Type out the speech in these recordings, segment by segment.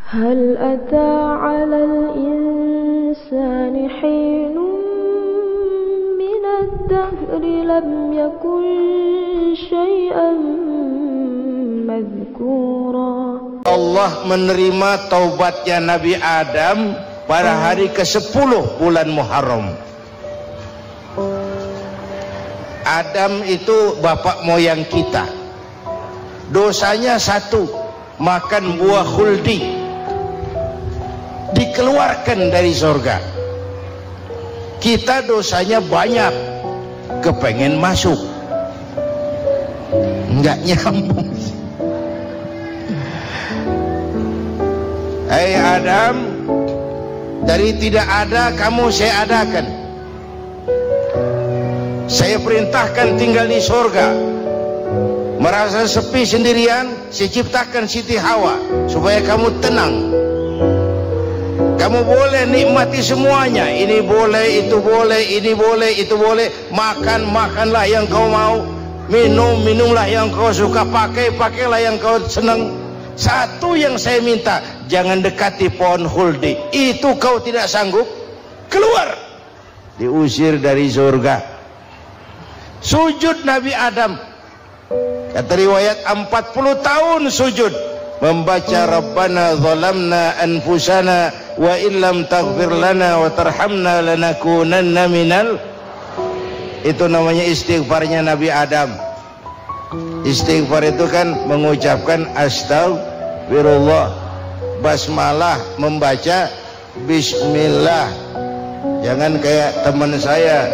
هل أتى على الإنسان حين من الدهر لم يكن شيئا مذكورا. Allah menerima taubatnya Nabi Adam pada hari ke-10 bulan Muharram. Adam itu bapak moyang kita. Dosanya satu, makan buah khuldi, dikeluarkan dari surga. Kita dosanya banyak, kepengen masuk, nggak nyambung. Hai Adam, dari tidak ada kamu saya adakan. Saya perintahkan tinggal di surga. Merasa sepi sendirian, saya ciptakan Siti Hawa supaya kamu tenang. Kamu boleh nikmati semuanya. Ini boleh, itu boleh, ini boleh, itu boleh. Makan, makanlah yang kau mau. Minum, minumlah yang kau suka. Pakai, pakailah yang kau senang. Satu yang saya minta, jangan dekati pohon khuldi. Itu kau tidak sanggup, keluar. Diusir dari surga. Sujud Nabi Adam. Kata riwayat 40 tahun sujud membaca Rabbana zalamna anfusana wa illam taghfir lana wa tarhamna lanakunanna minal. Itu namanya istighfarnya Nabi Adam. Istighfar itu kan mengucapkan astagfirullah, basmalah, membaca bismillah. Jangan kayak teman saya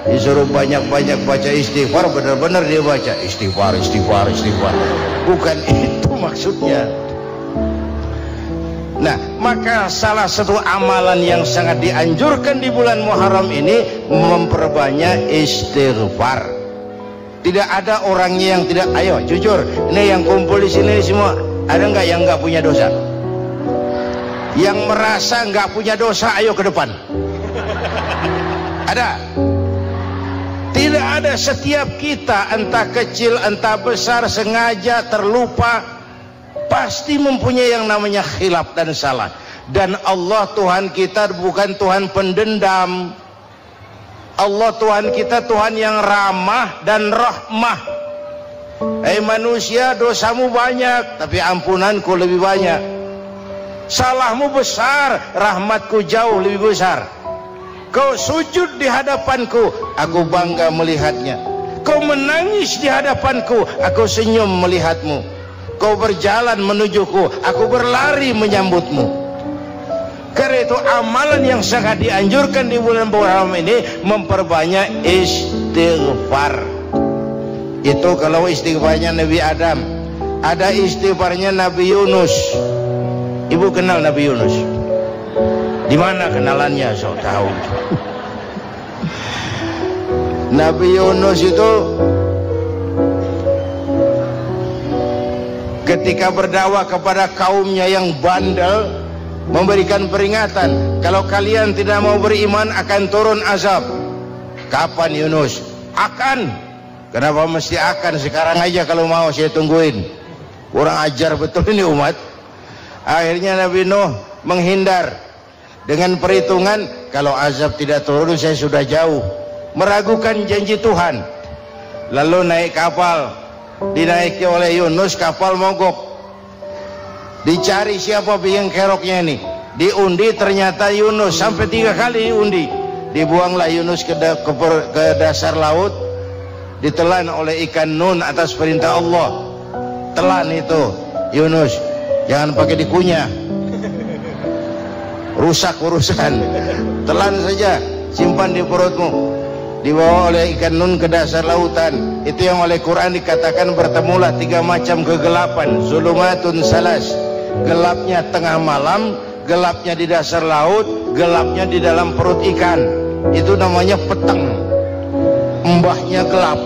disuruh banyak-banyak baca istighfar, benar-benar dia baca istighfar, istighfar, istighfar. Bukan itu maksudnya. Nah, maka salah satu amalan yang sangat dianjurkan di bulan Muharram ini memperbanyak istighfar. Tidak ada orangnya yang tidak. Ayo jujur, ini yang kumpul di sini semua, ada nggak yang nggak punya dosa? Yang merasa nggak punya dosa, ayo ke depan. Ada? Tidak ada. Setiap kita, entah kecil entah besar, sengaja, terlupa, pasti mempunyai yang namanya khilaf dan salah. Dan Allah Tuhan kita bukan Tuhan pendendam. Allah Tuhan kita Tuhan yang ramah dan rahmah. Hei manusia, dosamu banyak, tapi ampunanku lebih banyak. Salahmu besar, rahmatku jauh lebih besar. Kau sujud di hadapanku, aku bangga melihatnya. Kau menangis di hadapanku, aku senyum melihatmu. Kau berjalan menujuku, aku berlari menyambutmu. Karena itu amalan yang sangat dianjurkan di bulan Muharram ini memperbanyak istighfar. Itu kalau istighfarnya Nabi Adam. Ada istighfarnya Nabi Yunus. Ibu kenal Nabi Yunus? Di mana kenalannya? So tahu. Nabi Yunus itu ketika berdakwah kepada kaumnya yang bandel, memberikan peringatan, kalau kalian tidak mau beriman akan turun azab. Kapan Yunus? Akan. Kenapa mesti akan? Sekarang aja kalau mau, saya tungguin. Kurang ajar betul ini umat. Akhirnya Nabi Nuh menghindar dengan perhitungan, kalau azab tidak turun saya sudah jauh. Meragukan janji Tuhan. Lalu naik kapal, dinaiki oleh Yunus, kapal mogok. Dicari siapa biang keroknya ini. Diundi, ternyata Yunus. Sampai 3 kali diundi. Dibuanglah Yunus ke dasar laut. Ditelan oleh ikan nun atas perintah Allah. Telan itu Yunus, jangan pakai dikunyah, rusak urusan. Telan saja, simpan di perutmu. Dibawa oleh ikan nun ke dasar lautan. Itu yang oleh Quran dikatakan bertemulah 3 macam kegelapan. Zulumatun salas. Gelapnya tengah malam, gelapnya di dasar laut, gelapnya di dalam perut ikan. Itu namanya petang. Mbahnya gelap.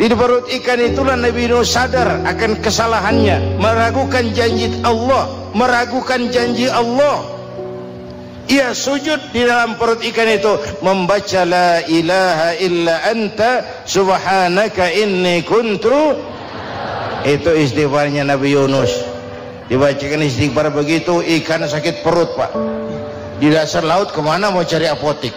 Di perut ikan itulah Nabi Nuh sadar akan kesalahannya, meragukan janji Allah, meragukan janji Allah. Ia sujud di dalam perut ikan itu, membaca la ilaha illa anta subhanaka inni kuntu. Itu istighfarnya Nabi Yunus. dibacakan istighfar begitu, ikan sakit perut Pak, di dasar laut kemana mau cari apotik?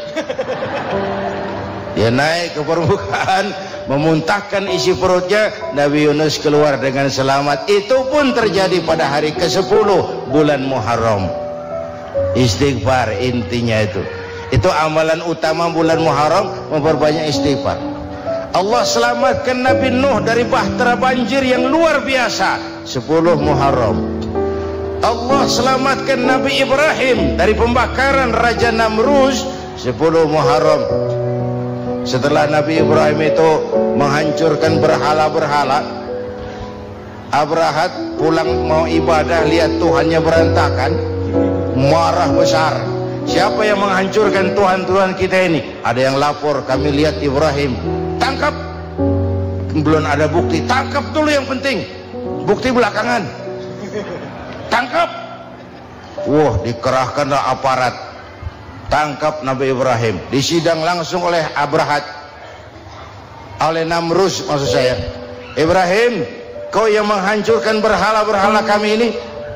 Dia naik ke permukaan, memuntahkan isi perutnya, Nabi Yunus keluar dengan selamat. Itu pun terjadi pada hari ke-10 bulan Muharram. Istighfar intinya itu amalan utama bulan Muharram, memperbanyak istighfar. Allah selamatkan Nabi Nuh dari bahtera banjir yang luar biasa 10 Muharram. Allah selamatkan Nabi Ibrahim dari pembakaran Raja Namrus 10 Muharram. Setelah Nabi Ibrahim itu menghancurkan berhala-berhala, Abrahat pulang mau ibadah, lihat Tuhannya berantakan, marah besar. Siapa yang menghancurkan Tuhan-Tuhan kita ini? Ada yang lapor, kami lihat Ibrahim. Tangkap. Belum ada bukti, tangkap dulu yang penting, bukti belakangan. Tangkap. Wah, dikerahkanlah aparat, tangkap Nabi Ibrahim, disidang langsung oleh Abrahat, oleh Namrus maksud saya. Ibrahim, kau yang menghancurkan berhala-berhala kami ini,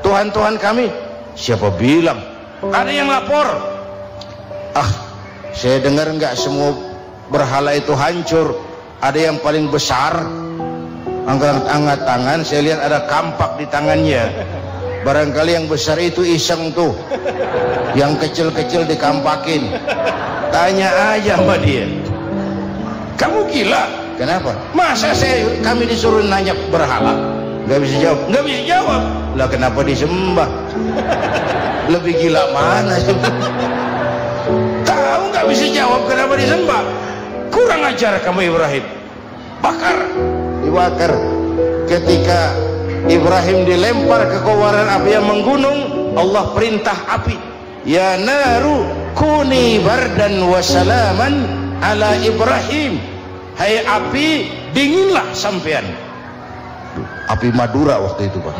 Tuhan-Tuhan kami. Siapa bilang? Ada yang lapor. Saya dengar enggak semua berhala itu hancur, ada yang paling besar, angkat tangan, saya lihat ada kampak di tangannya. Barangkali yang besar itu iseng tuh, yang kecil-kecil dikampakin. Tanya aja sama dia, kamu gila? Kenapa? Masa kami disuruh nanya berhala? Nggak bisa jawab. Nggak bisa jawab. Lah kenapa disembah? Lebih gila mana? Tahu nggak bisa jawab kenapa disembah? Kurang ajar kamu Ibrahim. Bakar, dibakar. Ketika Ibrahim dilempar ke kobaran api yang menggunung, Allah perintah api, ya naru kuni bardan wa salaman ala Ibrahim. Hai api, dinginlah sampean. Api Madura waktu itu Pak.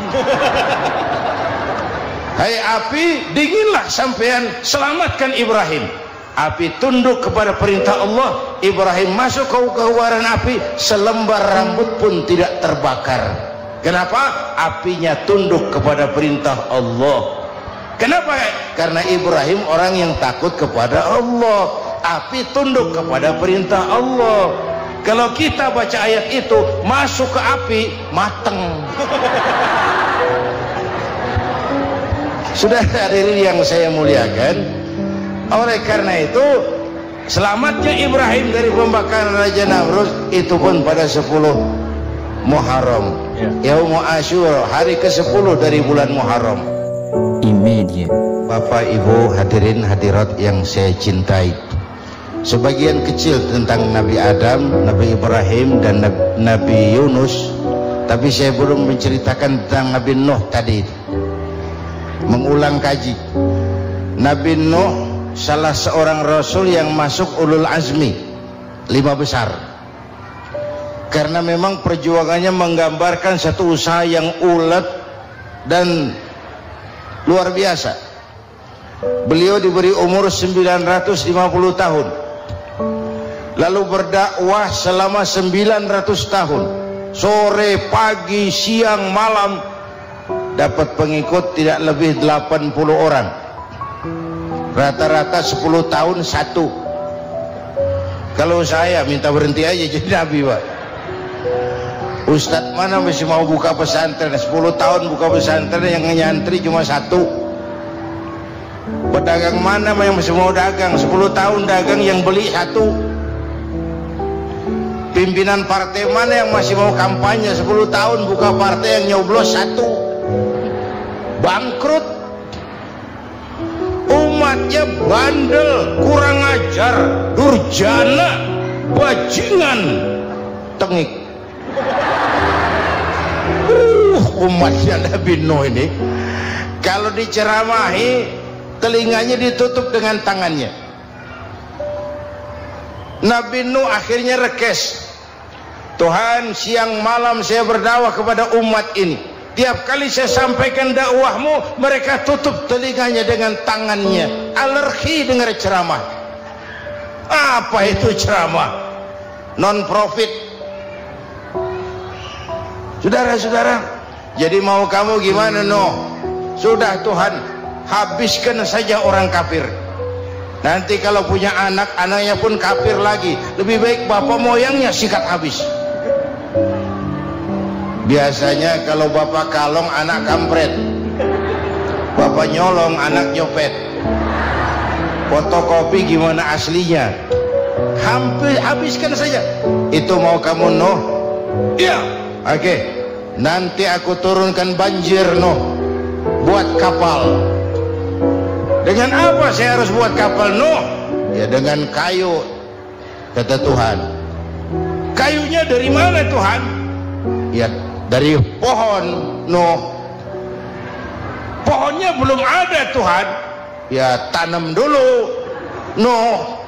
Hai api, dinginlah sampean, selamatkan Ibrahim. Api tunduk kepada perintah Allah, Ibrahim masuk ke kobaran api, selembar rambut pun tidak terbakar. Kenapa? Apinya tunduk kepada perintah Allah. Kenapa? Karena Ibrahim orang yang takut kepada Allah. Api tunduk kepada perintah Allah. Kalau kita baca ayat itu, masuk ke api, mateng. Sudah hadirin yang saya muliakan, oleh karena itu selamatnya Ibrahim dari pembakaran Raja Namrus itu pun pada 10 Muharram, Yaum Asyura, hari ke-10 dari bulan Muharram. Immediate. Bapak Ibu hadirin hadirat yang saya cintai, sebagian kecil tentang Nabi Adam, Nabi Ibrahim dan Nabi Yunus, tapi saya belum menceritakan tentang Nabi Nuh tadi. Mengulang kaji, Nabi Nuh salah seorang rasul yang masuk ulul azmi 5 besar, karena memang perjuangannya menggambarkan satu usaha yang ulet dan luar biasa. Beliau diberi umur 950 tahun, lalu berdakwah selama 900 tahun, sore, pagi, siang, malam, dapat pengikut tidak lebih 80 orang, rata-rata 10 tahun satu. Kalau saya minta berhenti aja jadi nabi Pak. Ustadz mana masih mau buka pesantren, 10 tahun buka pesantren, yang nyantri cuma 1. Pedagang mana yang masih mau dagang, 10 tahun dagang yang beli 1. Pimpinan partai mana yang masih mau kampanye, 10 tahun buka partai, yang nyoblos 1. Bangkrut. Umatnya bandel, kurang ajar, durjana, bajingan, tengik. Umatnya Nabi Nuh ini kalau diceramahi, telinganya ditutup dengan tangannya. Nabi Nuh akhirnya rekes, Tuhan, siang malam saya berdakwah kepada umat ini, tiap kali saya sampaikan dakwahmu, mereka tutup telinganya dengan tangannya, alergi dengar ceramah. Apa itu ceramah? Non profit. Saudara-saudara, Jadi mau kamu gimana Nuh? Sudah Tuhan, habiskan saja orang kafir. Nanti kalau punya anak, anaknya pun kafir lagi. Lebih baik bapak moyangnya sikat habis. Biasanya kalau bapak kalong, anak kampret. Bapak nyolong, anak nyopet. Fotokopi gimana aslinya? Hampir habiskan saja. Itu mau kamu Nuh? Iya. Oke. Nanti aku turunkan banjir Nuh, buat kapal. Dengan apa saya harus buat kapal Nuh? Ya dengan kayu, kata Tuhan. Kayunya dari mana Tuhan? Ya dari pohon Nuh. Pohonnya belum ada Tuhan. Ya tanam dulu Nuh.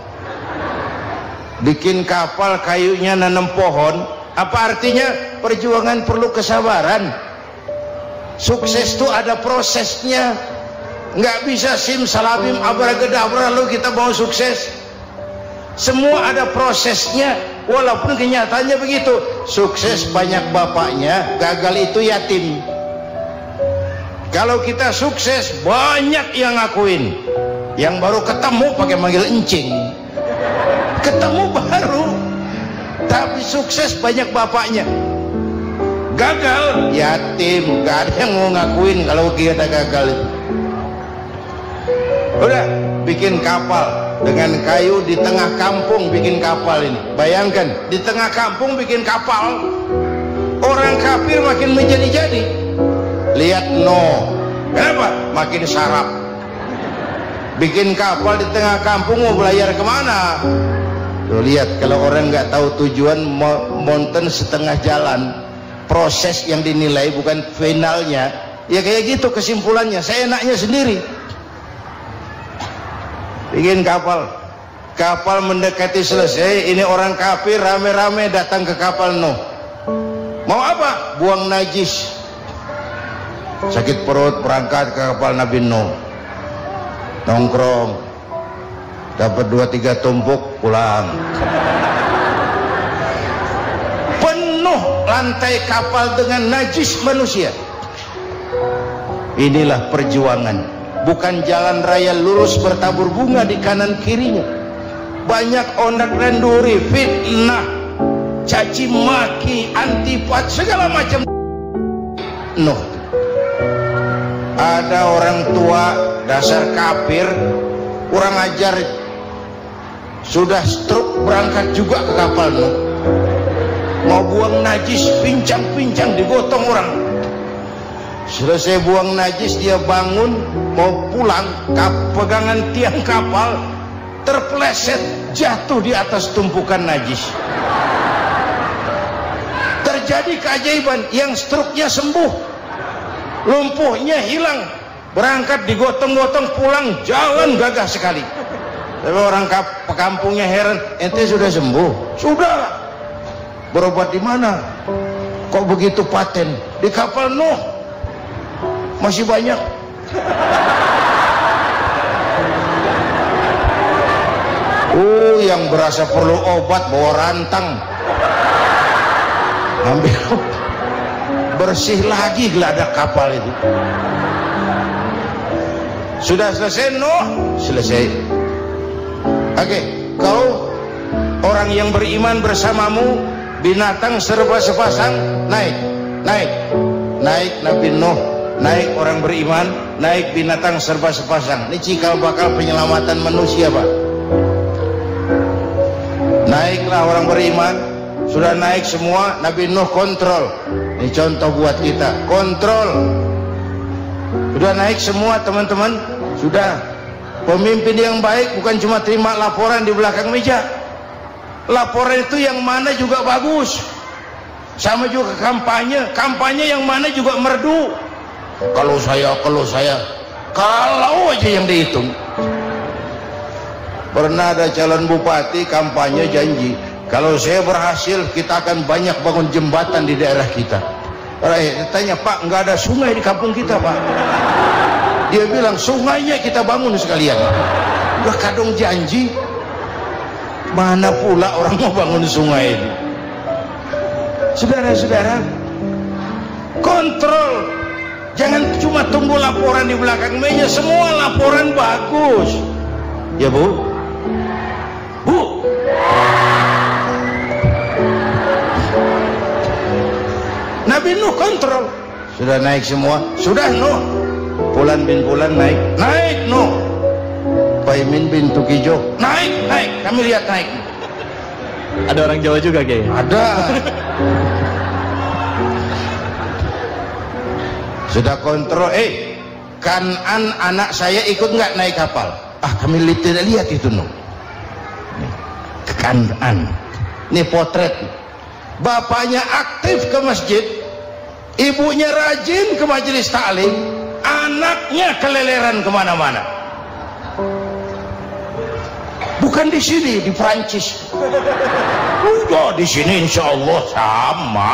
Bikin kapal, kayunya nanam pohon. Apa artinya? Perjuangan perlu kesabaran. Sukses itu ada prosesnya. Nggak bisa simsalabim abracadabra lalu kita mau sukses. Semua ada prosesnya. Walaupun kenyataannya begitu. Sukses banyak bapaknya, gagal itu yatim. Kalau kita sukses banyak yang ngakuin. Yang baru ketemu pakai manggil encing. Ketemu baru, tapi sukses banyak bapaknya. Gagal yatim, gak ada yang mau ngakuin kalau kita gagal itu. Udah bikin kapal dengan kayu di tengah kampung, bikin kapal ini. Bayangkan di tengah kampung bikin kapal, orang kafir makin menjadi-jadi. Lihat Nuh, kenapa? Makin sarap. Bikin kapal di tengah kampung, mau belayar kemana? Tuh, lihat kalau orang nggak tahu tujuan, mountain setengah jalan. Proses yang dinilai bukan finalnya. Ya kayak gitu kesimpulannya. Saya enaknya sendiri. Bikin kapal. Kapal mendekati selesai. Ini orang kafir rame-rame datang ke kapal Nuh. Mau apa? Buang najis. Sakit perut berangkat ke kapal Nabi Nuh. Nongkrong. Dapat 2-3 tumpuk pulang. Penuh lantai kapal dengan najis manusia. Inilah perjuangan. Bukan jalan raya lurus bertabur bunga di kanan kirinya. Banyak ondak dan duri, fitnah, caci maki, antipat, segala macam. Nuh. Ada orang tua dasar kafir, kurang ajar, sudah stroke berangkat juga ke kapal Nuh. Mau buang najis, pincang-pincang digotong orang. Selesai buang najis dia bangun mau pulang, pegangan tiang kapal terpeleset jatuh di atas tumpukan najis. Terjadi keajaiban, yang stroke-nya sembuh, lumpuhnya hilang, berangkat digotong-gotong pulang, jalan gagah sekali. Tapi orang kampungnya heran, ente sudah sembuh? Sudah. Berobat di mana? Kok begitu paten? Di kapal Nuh. Masih banyak. Yang berasa perlu obat bawa rantang. Ambil. Bersih lagi geladak kapal itu. Sudah selesai Nuh? Selesai. Oke, kau orang yang beriman bersamamu, binatang serba sepasang, naik Nabi Nuh, naik orang beriman, naik binatang serba sepasang. Ini cikal bakal penyelamatan manusia, Pak. Naiklah orang beriman, sudah naik semua, Nabi Nuh kontrol. Ini contoh buat kita, kontrol. Sudah naik semua teman-teman, sudah. Pemimpin yang baik bukan cuma terima laporan di belakang meja. Laporan itu yang mana juga bagus. Sama juga kampanye yang mana juga merdu. Kalau saya kalau aja yang dihitung. Pernah ada calon bupati kampanye janji, kalau saya berhasil kita akan banyak bangun jembatan di daerah kita. Rakyat tanya, Pak, nggak ada sungai di kampung kita, Pak. Dia bilang, sungainya kita bangun sekalian. Udah kadung janji, mana pula orang mau bangun sungai ini. Saudara-saudara, kontrol. Jangan cuma tunggu laporan di belakang meja, semua laporan bagus. Ya Bu? Bu? Nabi Nuh kontrol. Sudah naik semua? Sudah Nuh. Pulan bin Pulan naik? Naik Nuh. Paimin bin Tukijo? Naik, naik. Kami lihat naik. Ada orang Jawa juga Kiai? Ada. Sudah kontrol. Kanan anak saya ikut nggak naik kapal? Ah, kami tidak lihat itu Nuh. Kanan. Ini potret. Bapaknya aktif ke masjid, ibunya rajin ke majelis taklim, anaknya keleleran kemana-mana. Bukan di sini, di Prancis. Udah di sini insya Allah sama.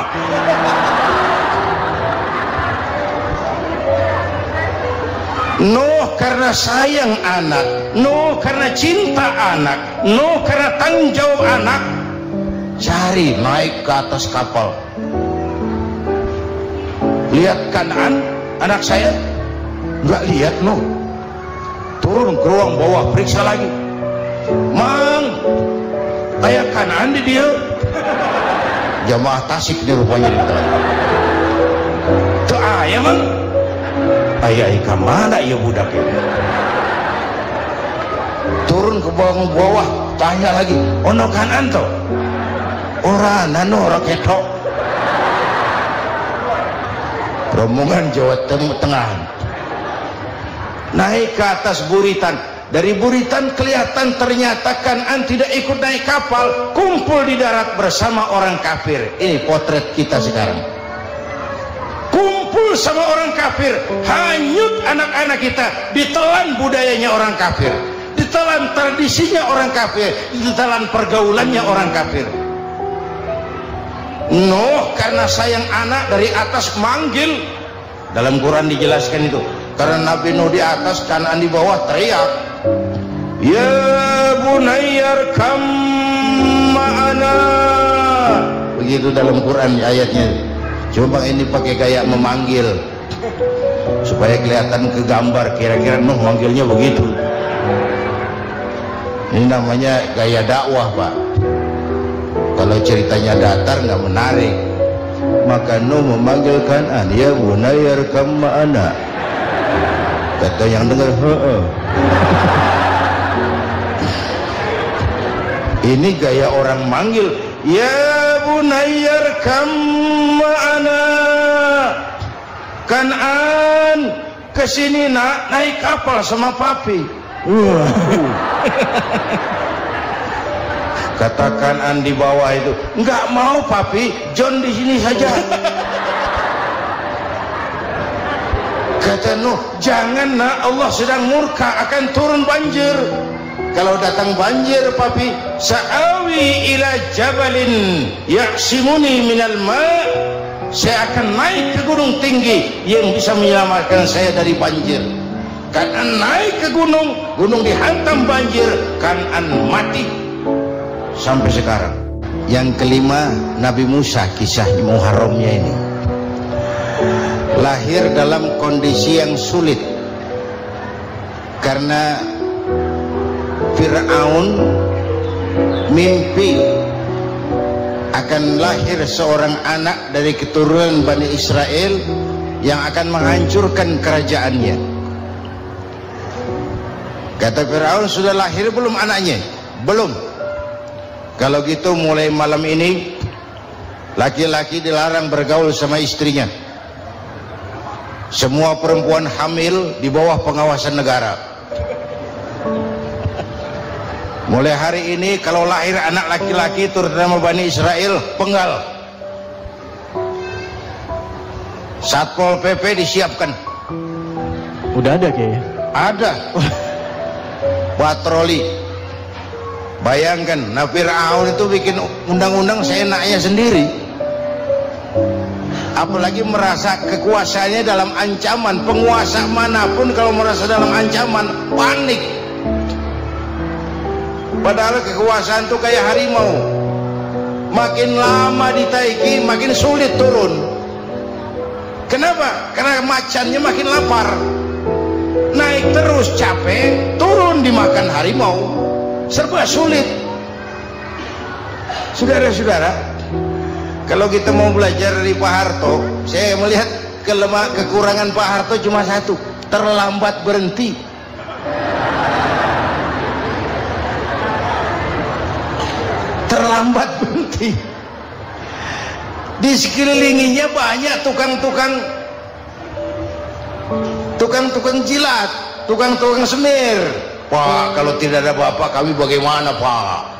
Nuh karena sayang anak, Nuh karena cinta anak, Nuh karena tanggung jawab anak, cari naik ke atas kapal. Lihat Kanan, anak saya nggak lihat Nuh. Turun ke ruang bawah, periksa lagi. Mang, ayah Kanan di dia. Jamaah Tasik ini rupanya di dalam. Tuh ayah Mang. Ayah ikan mana ya budak ini? Turun ke bawah, tanya lagi. Ono Kanan toh? Orang nano orang ketok. Rombongan Jawa Tengah naik ke atas buritan. Dari buritan kelihatan ternyata Kanan tidak ikut naik kapal, kumpul di darat bersama orang kafir. Ini potret kita sekarang. Kumpul sama orang kafir, hanyut anak-anak kita, ditelan budayanya orang kafir, ditelan tradisinya orang kafir, ditelan pergaulannya orang kafir. Nuh karena sayang anak dari atas manggil. Dalam Quran dijelaskan itu. Karena Nabi Nuh di atas, Kanan di bawah, teriak, ya bunayyarkam ma'ana. Begitu dalam Quran ayatnya. Coba ini pakai gaya memanggil supaya kelihatan ke gambar, kira-kira Nuh manggilnya begitu. Ini namanya gaya dakwah Pak. Kalau ceritanya datar nggak menarik, maka Nuh memanggil Kanan, ya bunayyarkam ma'ana. Kata yang dengar, ini gaya orang manggil, ya bunayyarkam ma'ana. Kanan kesini nak, naik kapal sama papi. Kata Kanan di bawah itu, nggak mau papi, John di sini saja. Kata Nuh, jangan nak, Allah sedang murka, akan turun banjir. Kalau datang banjir papi, sa'awi ila jabalin ya'simuni minal ma'. Saya akan naik ke gunung tinggi yang bisa menyelamatkan saya dari banjir. Kanan naik ke gunung, gunung dihantam banjir, Kanan mati. Sampai sekarang. Yang kelima, Nabi Musa, kisah Muharramnya ini. Lahir dalam kondisi yang sulit karena Fir'aun mimpi akan lahir seorang anak dari keturunan Bani Israel yang akan menghancurkan kerajaannya. Kata Fir'aun, sudah lahir belum anaknya? Belum. Kalau gitu mulai malam ini laki-laki dilarang bergaul sama istrinya. Semua perempuan hamil di bawah pengawasan negara. Mulai hari ini kalau lahir anak laki-laki terutama Bani Israel, penggal. Satpol PP disiapkan. Udah ada kayaknya. Ada. Patroli. Bayangkan, Fir'aun itu bikin undang-undang seenaknya sendiri. Apalagi merasa kekuasaannya dalam ancaman. Penguasa manapun kalau merasa dalam ancaman, panik. Padahal kekuasaan itu kayak harimau, makin lama ditaiki makin sulit turun. Kenapa? Karena macannya makin lapar. Naik terus capek, turun dimakan harimau. Serba sulit. Saudara-saudara, kalau kita mau belajar dari Pak Harto, saya melihat kekurangan Pak Harto cuma satu, terlambat berhenti. Terlambat berhenti. Di sekelilinginya banyak tukang jilat, tukang semir. Pak, kalau tidak ada Bapak kami bagaimana, Pak?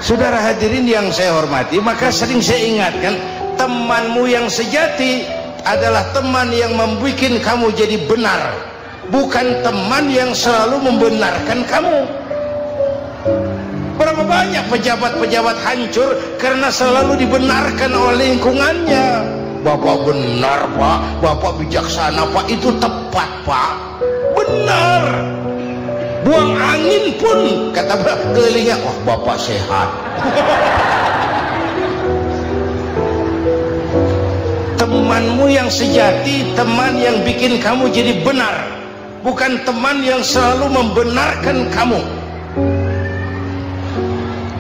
Saudara hadirin yang saya hormati, maka sering saya ingatkan, temanmu yang sejati adalah teman yang membuat kamu jadi benar, bukan teman yang selalu membenarkan kamu. Berapa banyak pejabat-pejabat hancur karena selalu dibenarkan oleh lingkungannya. Bapak benar, Pak. Bapak bijaksana, Pak. Itu tepat, Pak. Benar. Buang angin pun kata kelilingnya, wah, Bapak sehat. Temanmu yang sejati, teman yang bikin kamu jadi benar, bukan teman yang selalu membenarkan kamu.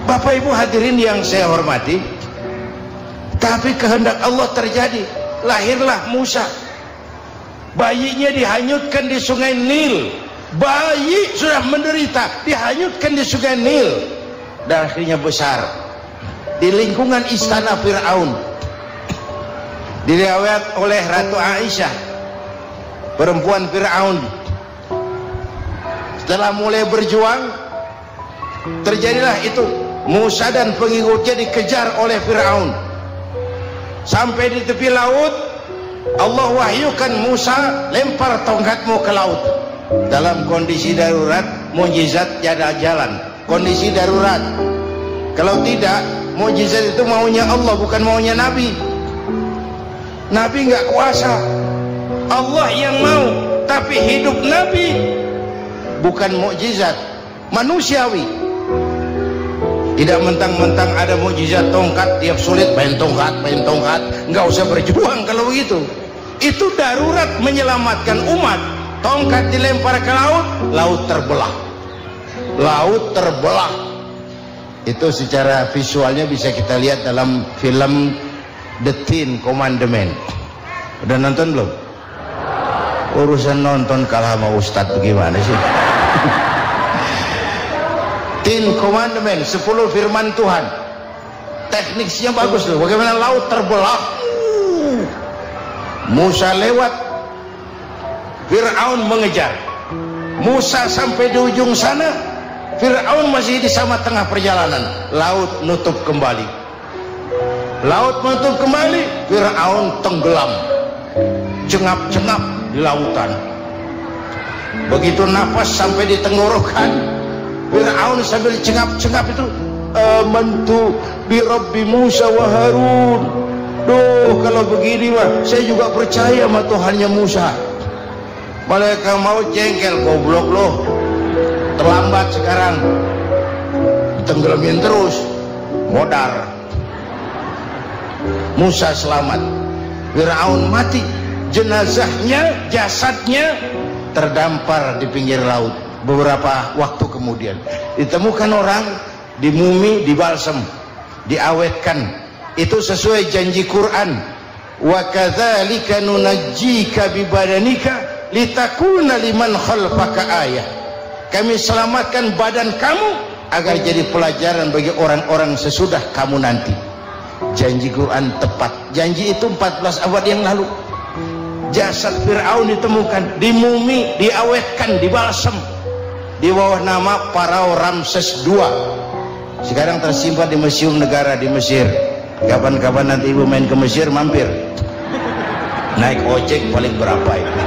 Bapak Ibu hadirin yang saya hormati, tapi kehendak Allah terjadi. Lahirlah Musa. Bayinya dihanyutkan di sungai Nil. Bayi sudah menderita, dihanyutkan di sungai Nil. Dan akhirnya besar di lingkungan istana Fir'aun. Diriwayat oleh Ratu Aisyah, perempuan Fir'aun, setelah mulai berjuang, terjadilah itu. Musa dan pengikutnya dikejar oleh Fir'aun. Sampai di tepi laut, Allah wahyukan, Musa, lempar tongkatmu ke laut. Dalam kondisi darurat, mukjizat tiada jalan. Kondisi darurat. Kalau tidak, mukjizat itu maunya Allah, bukan maunya Nabi. Nabi nggak kuasa, Allah yang mau. Tapi hidup Nabi bukan mukjizat, manusiawi. Tidak mentang-mentang ada mukjizat tongkat, tiap sulit main tongkat, nggak usah berjuang kalau begitu. Itu darurat menyelamatkan umat. Tongkat dilempar ke laut, laut terbelah. Laut terbelah. Itu secara visualnya bisa kita lihat dalam film The Ten Commandments. Udah nonton belum? Urusan nonton kalah sama Ustadz bagaimana sih? Ten Commandments, 10 firman Tuhan. Tekniknya bagus loh. Bagaimana laut terbelah. Musa lewat, Fir'aun mengejar. Musa sampai di ujung sana, Fir'aun masih di sama tengah perjalanan. Laut nutup kembali. Laut menutup kembali, Fir'aun tenggelam, cengap-cengap di lautan. Begitu nafas sampai di tenggorokan, Fir'aun sambil cengap-cengap itu, amantu bi Rabbi Musa wa Harun. Duh, kalau begini mah saya juga percaya sama Tuhannya Musa. Malaikat maut jengkel, goblok loh, terlambat sekarang, tenggelamin terus, modar. Musa selamat, Fir'aun mati, jenazahnya, jasadnya terdampar di pinggir laut. Beberapa waktu kemudian ditemukan orang, dimumi, dibalsem, diawetkan. Itu sesuai janji Quran, wa kadzalika nunajjika bi badanika litakuna liman khalfaka ayah. Kami selamatkan badan kamu agar jadi pelajaran bagi orang-orang sesudah kamu nanti. Janji Quran tepat. Janji itu 14 abad yang lalu. Jasad Fir'aun ditemukan, dimumi, diawetkan, dibalsem di bawah nama Parao Ramses II. Sekarang tersimpan di Museum Negara di Mesir. Kapan-kapan nanti ibu main ke Mesir, mampir. Naik ojek paling berapa itu?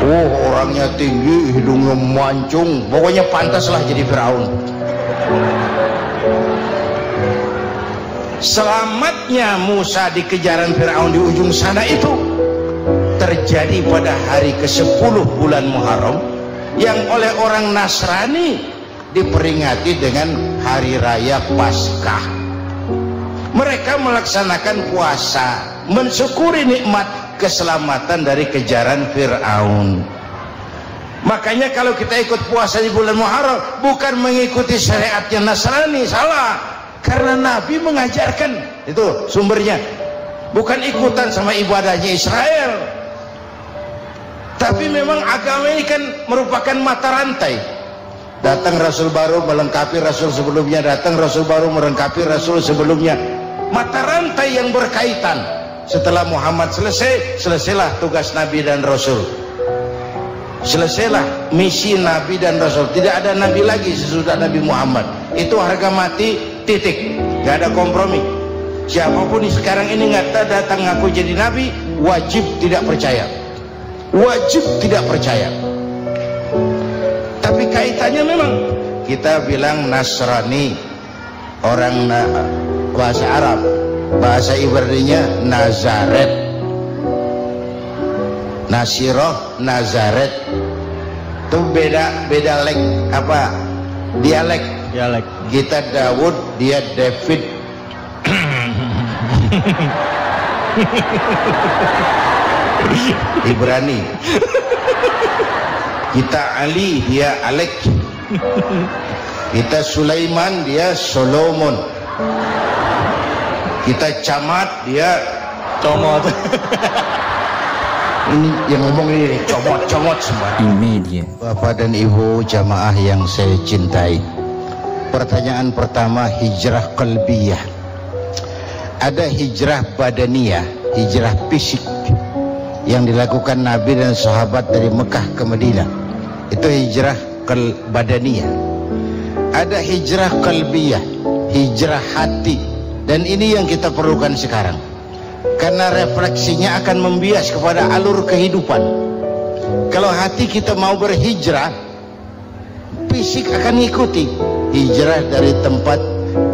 Oh, orangnya tinggi, hidungnya mancung, pokoknya pantaslah jadi Firaun. Selamatnya Musa di kejaran Firaun di ujung sana itu terjadi pada hari ke-10 bulan Muharram, yang oleh orang Nasrani diperingati dengan hari raya Paskah. Mereka melaksanakan puasa, mensyukuri nikmat keselamatan dari kejaran Fir'aun. Makanya kalau kita ikut puasa di bulan Muharram bukan mengikuti syariatnya Nasrani, salah. Karena Nabi mengajarkan, itu sumbernya. Bukan ikutan sama ibadahnya Israel. Tapi memang agama ini kan merupakan mata rantai. Datang Rasul baru melengkapi Rasul sebelumnya, datang Rasul baru melengkapi Rasul sebelumnya. Mata rantai yang berkaitan. Setelah Muhammad selesai, selesailah tugas Nabi dan Rasul. Selesailah misi Nabi dan Rasul. Tidak ada Nabi lagi sesudah Nabi Muhammad. Itu harga mati, titik. Gak ada kompromi. Siapapun sekarang ini nggak datang ngaku jadi Nabi, wajib tidak percaya. Wajib tidak percaya. Tapi kaitannya memang kita bilang Nasrani, orang bahasa Arab, bahasa Ibraninya Nazaret, Nasiroh, Nazaret. Itu beda apa dialek. Kita Daud, dia David. Ibrani. Kita Ali, dia Alek. Kita Sulaiman, dia Solomon. Kita Camat, dia Comot. Ini yang ngomong ini comot semua. Imedia. Bapak dan Ibu jamaah yang saya cintai, pertanyaan pertama, hijrah qalbiyah. Ada hijrah badaniyah, hijrah fisik yang dilakukan Nabi dan sahabat dari Mekah ke Madinah. Itu hijrah badaniyah. Ada hijrah qalbiyah, hijrah hati. Dan ini yang kita perlukan sekarang. Karena refleksinya akan membias kepada alur kehidupan. Kalau hati kita mau berhijrah, fisik akan ngikuti. Hijrah dari tempat,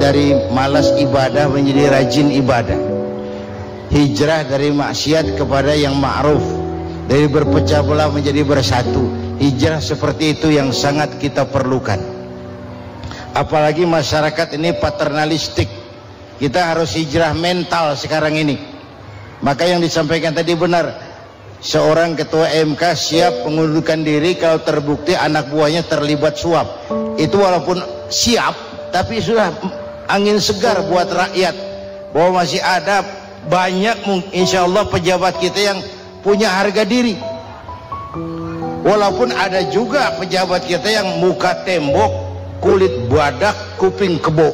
dari malas ibadah menjadi rajin ibadah. Hijrah dari maksiat kepada yang ma'ruf, dari berpecah belah menjadi bersatu. Hijrah seperti itu yang sangat kita perlukan. Apalagi masyarakat ini paternalistik. Kita harus hijrah mental sekarang ini. Maka yang disampaikan tadi benar. Seorang ketua MK siap mengundurkan diri kalau terbukti anak buahnya terlibat suap. Itu walaupun siap, tapi sudah angin segar buat rakyat. Bahwa masih ada banyak insya Allah pejabat kita yang punya harga diri. Walaupun ada juga pejabat kita yang muka tembok, kulit badak, kuping kebo.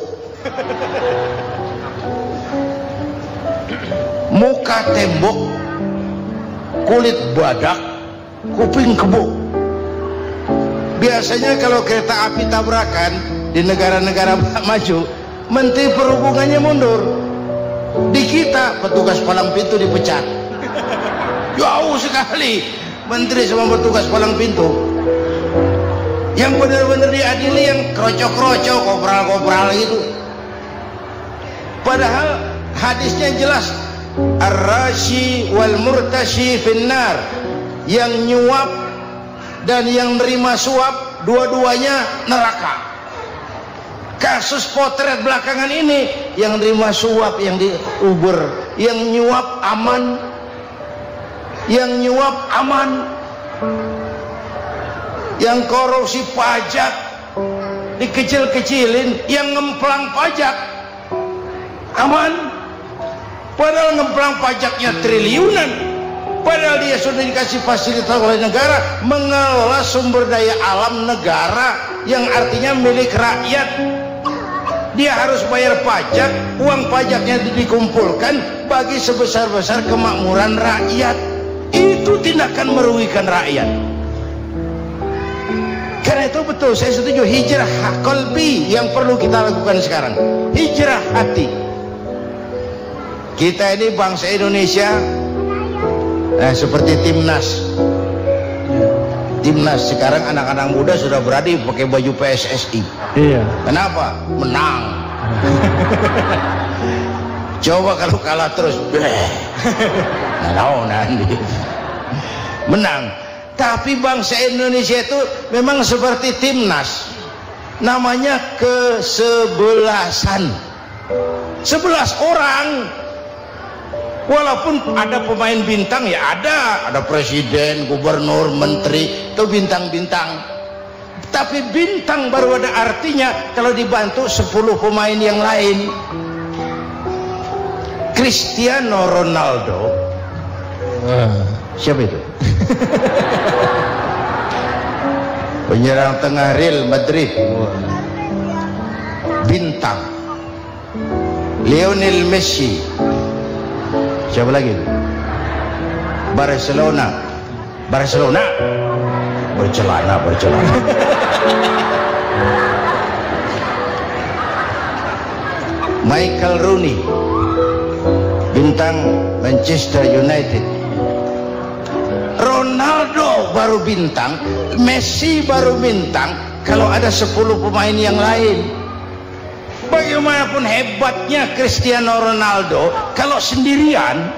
Muka tembok, kulit badak, kuping kebo. Biasanya kalau kereta api tabrakan di negara-negara maju, Menteri Perhubungannya mundur. Di kita petugas palang pintu dipecat. Jauh sekali menteri sama petugas palang pintu. Yang benar-benar diadili yang krocok-krocok, kopral-kopral gitu. Padahal hadisnya jelas, ar-rashi wal murtashi finnar. Yang nyuap dan yang nerima suap dua-duanya neraka. Kasus potret belakangan ini, yang nerima suap, yang diuber, yang nyuap aman, yang korupsi pajak dikecil-kecilin, yang ngemplang pajak aman, padahal ngemplang pajaknya triliunan, padahal dia sudah dikasih fasilitas oleh negara mengelola sumber daya alam negara yang artinya milik rakyat. Dia harus bayar pajak, uang pajaknya dikumpulkan bagi sebesar-besar kemakmuran rakyat. Itu tindakan merugikan rakyat. Karena itu betul, saya setuju, hijrah qalbi yang perlu kita lakukan sekarang. Hijrah hati. Kita ini bangsa Indonesia, seperti timnas. Timnas sekarang anak-anak muda sudah berani pakai baju PSSI. Iya. Kenapa? Menang. Coba kalau kalah terus, nanti menang. Tapi bangsa Indonesia itu memang seperti timnas, namanya kesebelasan. 11 orang. Walaupun ada pemain bintang, ya ada presiden, gubernur, menteri, itu bintang-bintang. Tapi bintang baru ada artinya kalau dibantu 10 pemain yang lain. Cristiano Ronaldo, siapa itu? Penyerang tengah Real Madrid, bintang. Lionel Messi, siapa lagi? Barcelona, bercelana. Michael Rooney, bintang Manchester United. Ronaldo baru bintang, Messi baru bintang kalau ada 10 pemain yang lain. Bagaimanapun hebatnya Cristiano Ronaldo, kalau sendirian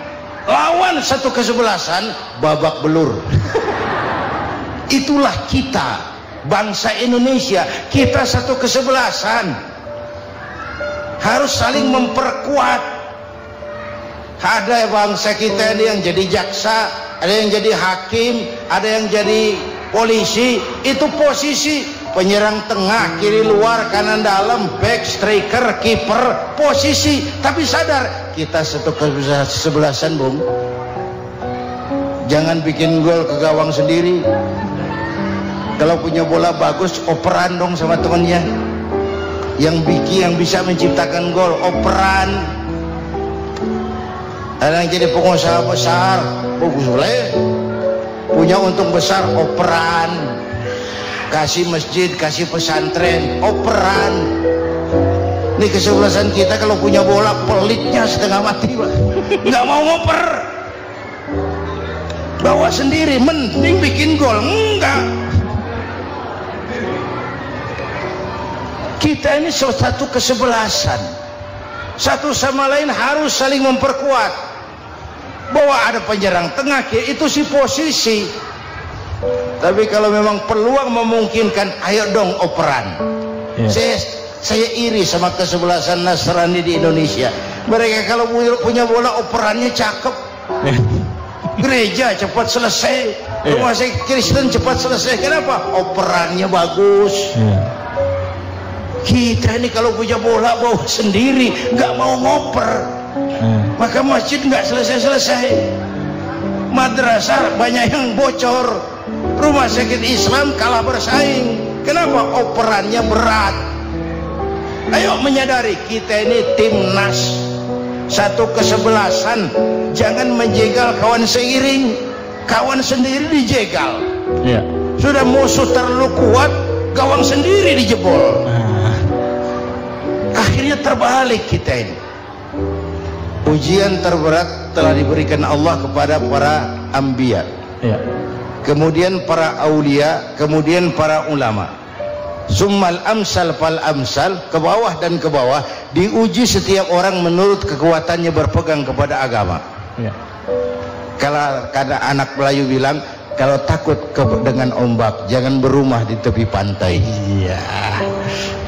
lawan satu kesebelasan, babak belur. Itulah kita, bangsa Indonesia, kita satu kesebelasan, harus saling memperkuat. Ada bangsa kita ini yang jadi jaksa, ada yang jadi hakim, ada yang jadi polisi. Itu posisi penyerang tengah, kiri luar, kanan dalam, back, striker, kiper, posisi. Tapi sadar kita satu kesebelasan, Bung. Jangan bikin gol ke gawang sendiri. Kalau punya bola bagus, operan dong sama temannya. Yang bisa menciptakan gol, operan. Ada yang jadi pengusaha besar, bagus boleh. Punya untung besar, operan. Kasih masjid, kasih pesantren, operan. Ini kesebelasan kita kalau punya bola, pelitnya setengah mati, Pak. Nggak mau ngoper. Bawa sendiri, mending bikin gol. Enggak. Kita ini satu kesebelasan. Satu sama lain harus saling memperkuat. Bahwa ada penyerang tengah, itu si posisi. Tapi kalau memang peluang memungkinkan, ayo dong operan. Saya iri sama kesebelasan Nasrani di Indonesia. Mereka kalau punya bola, operannya cakep. Gereja cepat selesai, rumah sakit Kristen cepat selesai. Kenapa? Operannya bagus. Kita ini kalau punya bola bawa sendiri, nggak mau ngoper. Maka masjid nggak selesai-selesai, madrasah banyak yang bocor, rumah sakit Islam kalah bersaing. Kenapa? Operannya berat. Ayo menyadari kita ini timnas, satu kesebelasan. Jangan menjegal kawan seiring, kawan sendiri dijegal. Sudah musuh terlalu kuat, gawang sendiri dijebol. Akhirnya terbalik kita ini. Ujian terberat telah diberikan Allah kepada para anbiya, kemudian para aulia, kemudian para ulama. Summal amsal fal amsal, ke bawah dan ke bawah, diuji setiap orang menurut kekuatannya berpegang kepada agama. Kalau ada anak Melayu bilang, kalau takut dengan ombak, jangan berumah di tepi pantai.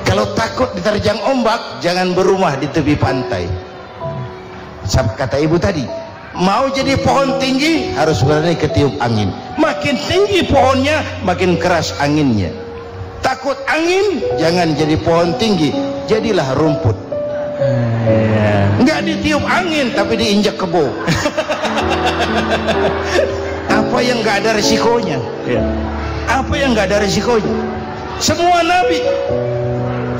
Kalau takut diterjang ombak, jangan berumah di tepi pantai. Kata ibu tadi, mau jadi pohon tinggi harus berani ketiup angin. Makin tinggi pohonnya, makin keras anginnya. Takut angin, jangan jadi pohon tinggi, jadilah rumput. Nggak ditiup angin, tapi diinjak kebo. Apa yang nggak ada resikonya? Apa yang nggak ada resikonya? Semua nabi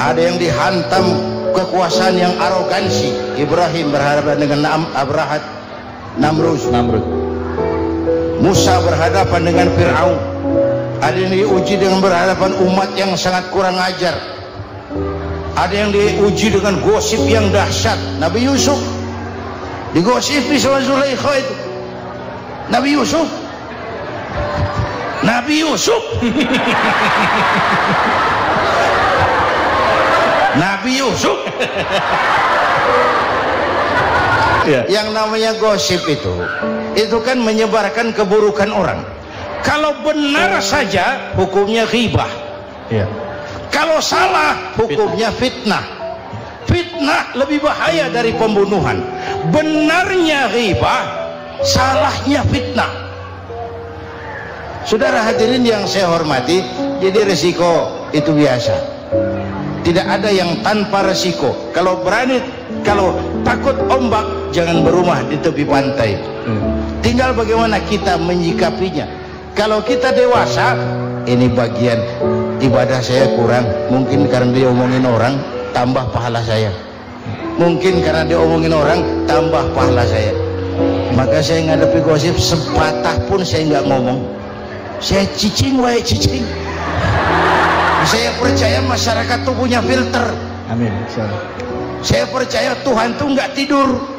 ada yang dihantam kekuasaan yang arogansi. Ibrahim berhadapan dengan Namrud. Musa berhadapan dengan Fir'aun. Ada yang diuji dengan berhadapan umat yang sangat kurang ajar. Ada yang diuji dengan gosip yang dahsyat. Nabi Yusuf digosipi sama Zulaikha itu. Nabi Yusuf Yang namanya gosip itu kan menyebarkan keburukan orang. Kalau benar saja hukumnya ghibah. Kalau salah hukumnya fitnah. Fitnah lebih bahaya dari pembunuhan. Benarnya ghibah, salahnya fitnah. Saudara hadirin yang saya hormati, jadi resiko itu biasa. Tidak ada yang tanpa resiko. Kalau berani, kalau takut ombak, jangan berumah di tepi pantai. Tinggal bagaimana kita menyikapinya. Kalau kita dewasa, ini bagian ibadah saya kurang, mungkin karena dia omongin orang, tambah pahala saya. Mungkin karena dia omongin orang, tambah pahala saya. Maka saya ngadepi gosip sepatah pun saya nggak ngomong. Saya cicing, wae cicing. Saya percaya masyarakat tuh punya filter. Amin. Saya percaya Tuhan tuh nggak tidur.